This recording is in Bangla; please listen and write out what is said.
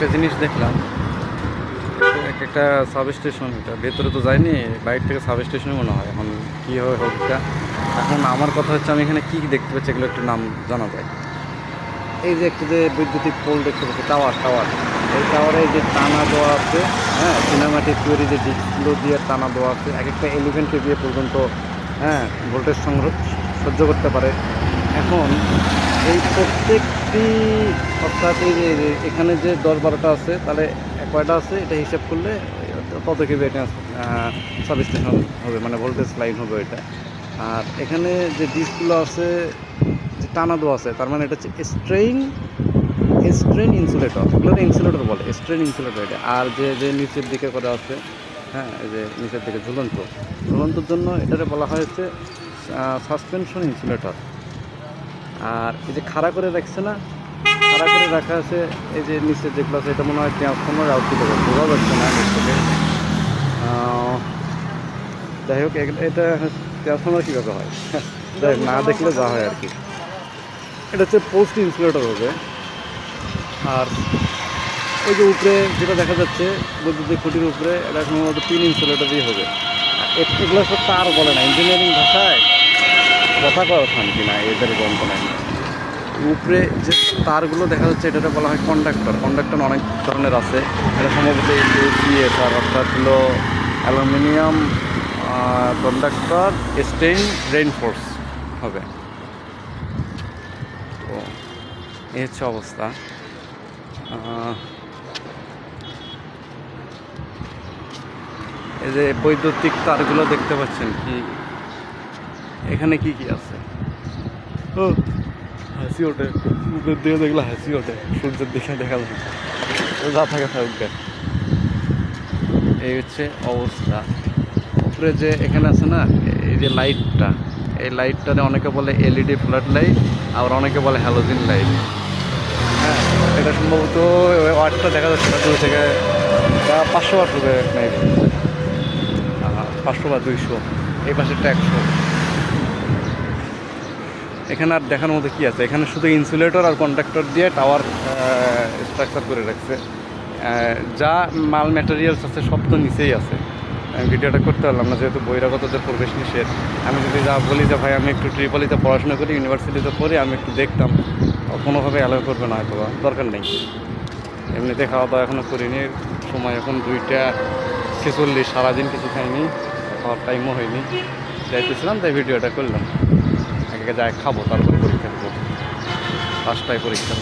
একটা জিনিস দেখলাম, একটা সাব স্টেশন, এটা ভেতরে তো যায়নি, বাইরে থেকে সাব স্টেশনে মনে হয়। এখন কী হবে হোকটা, এখন আমার কথা হচ্ছে আমি এখানে কী দেখতে পাচ্ছি এগুলো একটু নাম জানা যায়। এই যে একটু যে বৈদ্যুতিক পোল দেখতে পাচ্ছি, টাওয়ার টাওয়ার, এই টাওয়ারে যে টানা দেওয়া আছে, হ্যাঁ, সিনেমাটিক তৈরি যে ডিস্কগুলো দিয়ে টানা দেওয়া আছে, এক একটা 11 কেভিএ পর্যন্ত, হ্যাঁ, ভোল্টেজ সহ্য করতে পারে। এখন এই প্রত্যেকটি, অর্থাৎ এই যে এখানে যে 10-12টা আছে, তাহলে কয়টা আছে এটা হিসাব করলে কত কেবি এটা সাব স্টেশন হবে, মানে ভোল্টেজ লাইন হবে এটা। আর এখানে যে ডিস্কগুলো আছে, যে টানা দেওয়া আছে, তার মানে এটা হচ্ছে স্ট্রেন ইনসুলেটর, এগুলো ইনসুলেটর বলে, স্ট্রেন ইনসুলেটর এটা। আর যে যে নিচের দিকে করা আছে, হ্যাঁ, এই যে নিচের দিকে ঝুলন্তর জন্য এটাকে বলা হয়েছে সাসপেনশন ইনসুলেটর। আর এই যে খাড়া করে রাখছে না, খাড়া করে রাখা আছে, এই যে নিচের যেগুলো আছে, এটা মনে হয় ট্রান্সফর্মার আউটপুট হবে, বোঝা যাচ্ছে না নিচ থেকে। যাই হোক, এটা ট্রান্সফর্মার কীভাবে হয় যাই না দেখলে যা হয় আর কি। এটা হচ্ছে পোস্ট ইনসুলেটর হবে। আর ওই যে উপরে যেটা দেখা যাচ্ছে বৈদ্যুতিক খুঁটির উপরে, এটা সম্ভবত পিন ইনসুলেটরই হবে। এগুলো সব তার বলে না, ইঞ্জিনিয়ারিং ভাষায় কথা কওয়া কি না এদের যন্ত্রণায়। উপরে যে তারগুলো দেখা যাচ্ছে এটাতে বলা হয় কন্ডাক্টর। কন্ডাক্টর অনেক ধরনের আছে, এটা সম্ভবত এসিএসআর, অর্থাৎ হলো অ্যালুমিনিয়াম কন্ডাক্টর স্টেইন রেইনফোর্স হবে। তো এই হচ্ছে অবস্থা। এই যে বৈদ্যুতিক তারগুলো দেখতে পাচ্ছেন কি, এখানে কি কি আছে? ও, হাসি ওঠে, উপরের দিকে দেখলে হাসি ওঠে, সূর্যের দিকে দেখা যায় যা থাকে থাকবে। এই হচ্ছে অবস্থা। উপরে যে এখানে আছে না, এই যে লাইটটা, এই লাইটটাতে অনেকে বলে এলইডি ফ্ল্যাট লাইট, আবার অনেকে বলে হ্যালোজিন লাইট। হ্যাঁ, এটা সম্ভবত ওয়াটটা দেখা যাচ্ছে না দূর থেকে, 500 ওয়াট হবে, 500 বা 200, এই পাশেরটা 100। এখানে আর দেখানোর মধ্যে কী আছে, এখানে শুধু ইনসুলেটর আর কন্ডাক্টর দিয়ে টাওয়ার স্ট্রাকচার করে রাখছে। যা মাল ম্যাটেরিয়ালস আছে সব তো নিচেই আছে। আমি ভিডিওটা করতে পারলাম না, যেহেতু বহিরাগতদের প্রবেশ নিষেধ। আমি যদি যা বলি যে ভাই আমি একটু ট্রিপলিতে পড়াশোনা করি, ইউনিভার্সিটিতে পড়ি, আমি একটু দেখতাম, কোনোভাবে অ্যালাউ করবে না, হয়তো দরকার নেই। এমনিতে খাওয়া দাওয়া এখনও করিনি, সময় এখন 2টা 46, সারাদিন কিছু খাইনি, খাওয়ার টাইমও হয়নি, যাইতেছিলাম, তাই ভিডিওটা করলাম। আগে যাই খাবো, তারপরে পরীক্ষা দেবো, 5টায় পরীক্ষা।